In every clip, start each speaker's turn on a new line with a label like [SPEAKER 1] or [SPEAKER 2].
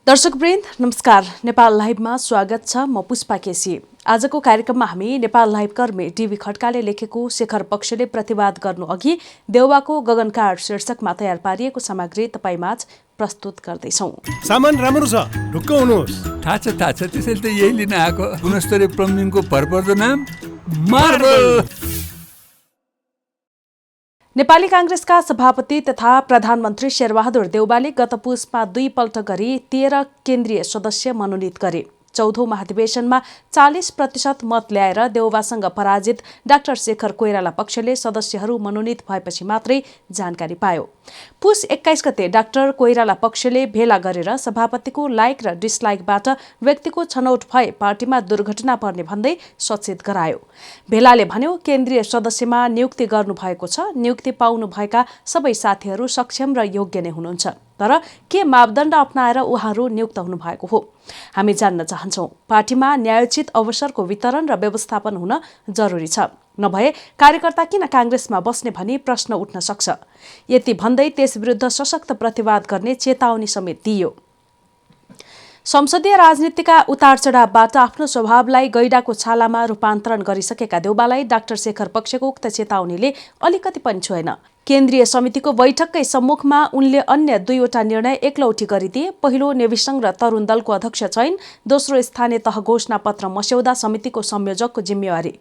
[SPEAKER 1] दर्शकवृन्द नमस्कार। नेपाल लाइभमा स्वागत छ। म पुष्पा केसी। आजको कार्यक्रममा हामी नेपाल लाइभ कर्मी टिभी खड्काले लेखेको शेखर पक्षले प्रतिवाद गर्नु अघि देउवाको गगनकाँड शीर्षकमा तयार पारिएको सामग्री तपाईमाझ प्रस्तुत गर्दैछौँ।
[SPEAKER 2] सामान राम्रो छ, ढुक्क हुनुहोस्।
[SPEAKER 3] थाहा छ त्यसैले त यही लिन आएको। गुणस्तरीय प्लम्बिङको भरपर्दो नाम मार्बल।
[SPEAKER 1] नेपाली कांग्रेसका सभापति तथा प्रधानमन्त्री शेरबहादुर देउवाले गत पुसमा 2 पल्ट गरी 13 केन्द्रीय सदस्य मनोनित गरे। 14औं महाधिवेशनमा 40% मत ल्याएर देउवासँग पराजित डाक्टर शेखर कोइराला पक्षले सदस्यहरू मनोनित भएपछि मात्रै जानकारी पायो। पुस 21 गते डाक्टर कोइराला पक्षले भेला गरेर सभापतिको लाइक र डिसलाइकबाट व्यक्तिको छनौट भए पार्टीमा दुर्घटना पर्ने भन्दै सचेत गरायो। भेलाले भन्यो, केन्द्रीय सदस्यमा नियुक्ति गर्नुभएको छ। नियुक्ति पाउनुभएका सबै साथीहरू सक्षम र योग्य नै हुनुहुन्छ। तर के मापदण्ड अपनाएर उहाँहरू नियुक्त हुनुभएको हो? हामी जान्न चाहन्छौँ। पार्टीमा न्यायोचित अवसरको वितरण र व्यवस्थापन हुन जरुरी छ। नभए कार्यकर्ता किन कांग्रेसमा बस्ने भनी प्रश्न उठ्न सक्छ। यति भन्दै त्यसविरुद्ध सशक्त प्रतिवाद गर्ने चेतावनी समेत दिइयो। संसदीय राजनीतिका उतार चढावबाट आफ्नो स्वभावलाई गैडाको छालामा रूपान्तरण गरिसकेका देउवालाई डाक्टर शेखर पक्षको उक्त चेतावनीले अलिकति पनि छोएन। केन्द्रीय समितिको बैठककै सम्मुखमा उनले अन्य 2वटा निर्णय एकलौटी गरिदिए। पहिलो, नेविसंघ र तरुण दलको अध्यक्ष चयन। दोस्रो, स्थानीय तह घोषणा पत्र मस्यौदा समितिको संयोजकको जिम्मेवारी।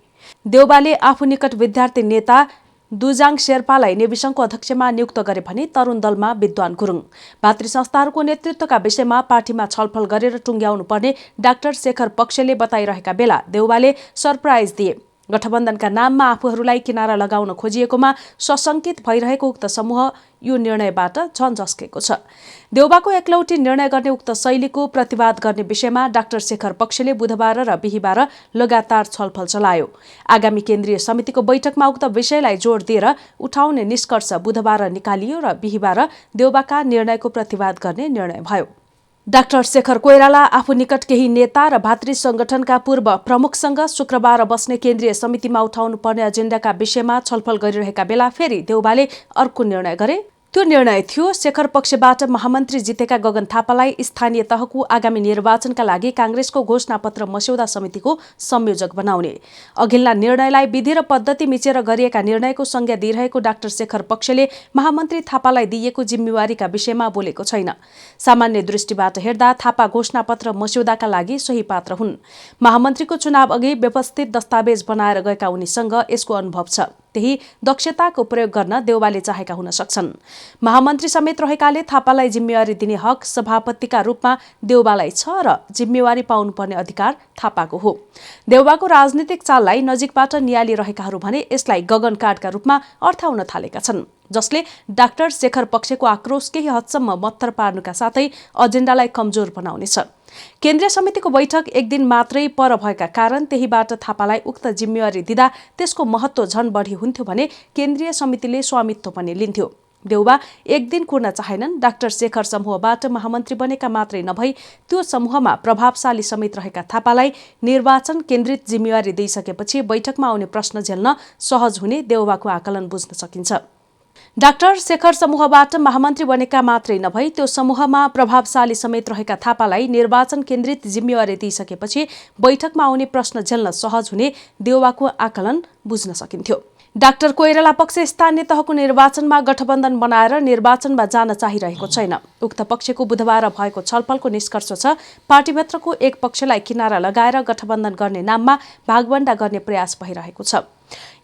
[SPEAKER 1] देउवाले आफू निकट विद्यार्थी नेता दुजाङ शेर्पालाई नेविसंघको अध्यक्षमा नियुक्त गरे भने तरुण दलमा विद्वान गुरुङ। भातृ संस्थाहरूको नेतृत्वका विषयमा पार्टीमा छलफल गरेर टुङ्ग्याउनु पर्ने डाक्टर शेखर पक्षले बताइरहेका बेला देउवाले सरप्राइज दिए। गठबन्धनका नाममा आफूहरूलाई किनारा लगाउन खोजिएकोमा सशंकित भइरहेको उक्त समूह यो निर्णयबाट झन झस्केको छ। देउवाको एकलौटी निर्णय गर्ने उक्त शैलीको प्रतिवाद गर्ने विषयमा डाक्टर शेखर पक्षले बुधबार र बिहीबार लगातार छलफल चलायो। आगामी केन्द्रीय समितिको बैठकमा उक्त विषयलाई जोड दिएर उठाउने निष्कर्ष बुधबार निकालियो र बिहीबार देउवाका निर्णयको प्रतिवाद गर्ने निर्णय भयो। डाक्टर शेखर कोइराला आफू निकट केही नेता र भातृ संगठनका पूर्व प्रमुखसँग शुक्रबार बस्ने केन्द्रीय समितिमा उठाउनु पर्ने एजेन्डाका विषयमा छलफल गरिरहेका बेला फेरि देउवाले अर्को निर्णय गरे। त्यो निर्णय थियो शेखर पक्षबाट महामन्त्री जितेका गगन थापालाई स्थानीय तहको आगामी निर्वाचनका लागि कांग्रेसको घोषणापत्र मस्यौदा समितिको संयोजक बनाउने। अघिल्ला निर्णयलाई विधि र पद्धति मिचेर गरिएका निर्णयको संज्ञा दिइरहेको डाक्टर शेखर पक्षले महामन्त्री थापालाई दिइएको जिम्मेवारीका विषयमा बोलेको छैन। सामान्य दृष्टिबाट हेर्दा थापा घोषणापत्र मस्यौदाका लागि सही पात्र हुन्। महामन्त्रीको चुनाव अघि व्यवस्थित दस्तावेज बनाएर गएका उनीसँग यसको अनुभव छ। त्यही दक्षताको प्रयोग गर्न देउवाले चाहेका हुन सक्छन्। महामन्त्री समेत रहेकाले थापालाई जिम्मेवारी दिने हक सभापतिका रूपमा देउवालाई छ र जिम्मेवारी पाउनुपर्ने अधिकार थापाको हो। देउवाको राजनीतिक चाललाई नजिकबाट नियालिरहेकाहरू भने यसलाई गगनकाँडका रूपमा अर्थाउन थालेका छन्, जसले डाक्टर शेखर पक्षको आक्रोश केही हदसम्म मत्तर पार्नुका साथै एजेन्डालाई कमजोर बनाउनेछ। केन्द्रीय समितिको बैठक एक दिन मात्रै पर भएका कारण त्यहीबाट थापालाई उक्त जिम्मेवारी दिँदा त्यसको महत्त्व झन बढी हुन्थ्यो भने केन्द्रीय समितिले स्वामित्व पनि लिन्थ्यो। देउवा एक दिन कुर्न चाहेनन्। डाक्टर शेखर समूहबाट महामन्त्री बनेका मात्रै नभई त्यो समूहमा प्रभावशाली समेत रहेका थापालाई निर्वाचन केन्द्रित जिम्मेवारी दिइसकेपछि बैठकमा आउने प्रश्न झेल्न सहज हुने देउवाको आकलन बुझ्न सकिन्छ। डाक्टर शेखर समूहबाट महामन्त्री बनेका मात्रै नभई त्यो समूहमा प्रभावशाली समेत रहेका थापालाई निर्वाचन केन्द्रित जिम्मेवारी दिइसकेपछि बैठकमा आउने प्रश्न झेल्न सहज हुने देउवाको आकलन बुझ्न सकिन्थ्यो। डाक्टर कोइराला पक्ष स्थानीय तहको निर्वाचनमा गठबन्धन बनाएर निर्वाचनमा जान चाहिरहेको छैन। उक्त पक्षको बुधबार भएको छलफलको निष्कर्ष छ, पार्टीभित्रको एक पक्षलाई किनारा लगाएर गठबन्धन गर्ने नाममा भागवण्डा गर्ने प्रयास भइरहेको छ।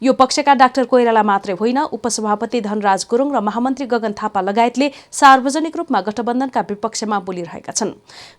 [SPEAKER 1] यो पक्षका डाक्टर कोइराला मात्रै होइन, उपसभापति धनराज गुरुङ र महामन्त्री गगन थापा लगायतले सार्वजनिक रूपमा गठबन्धनका विपक्षमा बोलिरहेका छन्।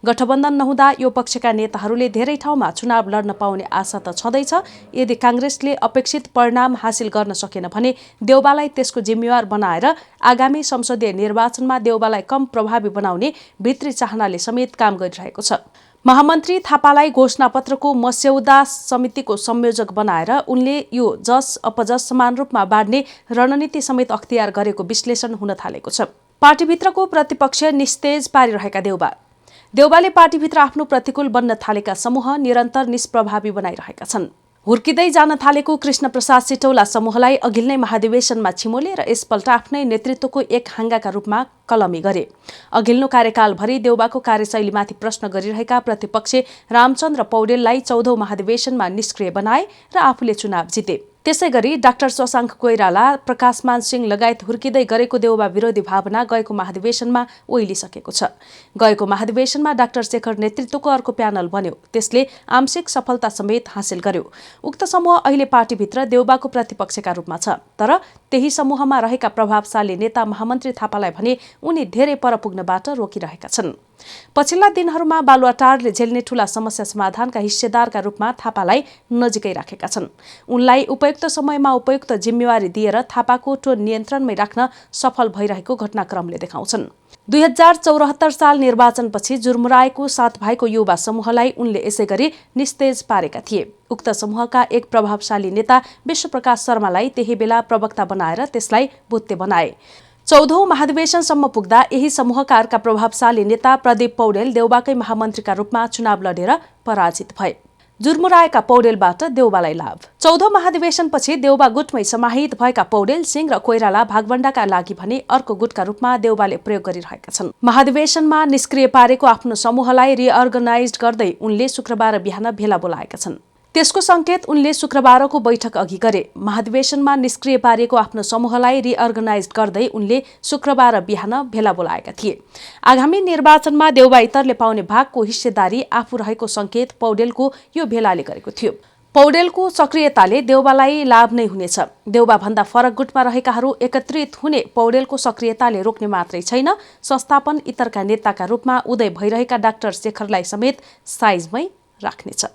[SPEAKER 1] गठबन्धन नहुँदा यो पक्षका नेताहरूले धेरै ठाउँमा चुनाव लड्न पाउने आशा त छँदैछ। यदि कांग्रेसले अपेक्षित परिणाम हासिल गर्न सकेन भने देउवालाई त्यसको जिम्मेवार बनाएर आगामी संसदीय निर्वाचनमा देउवालाई कम प्रभावी बनाउने भित्री चाहनाले समेत काम गरिरहेको छ। महामन्त्री थापालाई घोषणापत्रको मस्यौदा समितिको संयोजक बनाएर उनले यो जस अपजस समान रूपमा बाँड्ने रणनीति समेत अख्तियार गरेको विश्लेषण हुन थालेको छ। पार्टीभित्रको प्रतिपक्ष निस्तेज पारिरहेका देउवाले पार्टीभित्र आफ्नो प्रतिकूल बन्न थालेका समूह निरन्तर निष्प्रभावी बनाइरहेका छन्। हुर्किँदै जान थालेको कृष्णप्रसाद सिटौला समूहलाई अघिल्नै महाधिवेशनमा छिमोले र यसपल्ट आफ्नै नेतृत्वको एक हाँगाका रूपमा कलमी गरे। अघिल्लो कार्यकालभरि देउबाको कार्यशैलीमाथि प्रश्न गरिरहेका प्रतिपक्षी रामचन्द्र पौडेललाई 14औं महाधिवेशनमा निष्क्रिय बनाए र आफूले चुनाव जिते। त्यसैगरी डाक्टर शशाङ्क कोइराला, प्रकाशमान सिंह लगायत हुर्किँदै गरेको देउबा विरोधी भावना गएको महाधिवेशनमा ओइलिसकेको छ। गएको महाधिवेशनमा डाक्टर शेखर नेतृत्वको अर्को प्यानल बन्यो। त्यसले आंशिक सफलता समेत हासिल गर्यो। उक्त समूह अहिले पार्टीभित्र देउबाको प्रतिपक्षका रूपमा छ। तर त्यही समूहमा रहेका प्रभावशाली नेता महामन्त्री थापालाई भने उनी धेरै पर पुग्नबाट रोकिरहेका छन्। पछिल्ला दिनहरूमा बालुवाटारले झेल्ने ठूला समस्या समाधानका हिस्सेदारका रूपमा थापालाई नजिकै राखेका छन्। उनलाई उपयुक्त समयमा उपयुक्त जिम्मेवारी दिएर थापाको टोन नियन्त्रणमै राख्न सफल भइरहेको घटनाक्रमले देखाउँछन्। 2074 साल निर्वाचनपछि जुर्मुराएको 7 भाइको युवा समूहलाई उनले यसैगरी निस्तेज पारेका थिए। उक्त समूहका एक प्रभावशाली नेता विश्वप्रकाश शर्मालाई त्यही बेला प्रवक्ता बनाएर त्यसलाई बुत्ते बनाए। 14औं महाधिवेशनसम्म पुग्दा यही समूहका अर्का प्रभावशाली नेता प्रदीप पौडेल देउबाकै महामन्त्रीका रूपमा चुनाव लडेर पराजित भए। जुर्मुराएका पौडेलबाट देउबालाई लाभ। 14औं महाधिवेशनपछि देउबा गुटमै समाहित भएका पौडेल, सिंह र कोइराला भागवण्डाका लागि भने अर्को गुटका रूपमा देउबाले प्रयोग गरिरहेका छन्। महाधिवेशनमा निष्क्रिय पारेको आफ्नो समूहलाई रिअर्गनाइज गर्दै उनले शुक्रबार बिहान भेला बोलाएका छन्। त्यसको संकेत उनले शुक्रबारको बैठक अघि गरे। महाधिवेशनमा निष्क्रिय पारेको आफ्नो समूहलाई रिअर्गनाइज गर्दै उनले शुक्रबार बिहान भेला बोलाएका थिए। आगामी निर्वाचनमा देउबा इतरले पाउने भागको हिस्सेदारी आफू रहेको संकेत पौडेलको यो भेलाले गरेको थियो। पौडेलको सक्रियताले देउबालाई लाभ नै हुनेछ। देउबाभन्दा फरक गुटमा रहेकाहरू एकत्रित हुने पौडेलको सक्रियताले रोक्ने मात्रै छैन, संस्थापन इतरका नेताका रूपमा उदय भइरहेका डाक्टर शेखरलाई समेत साइजमै राख्नेछ।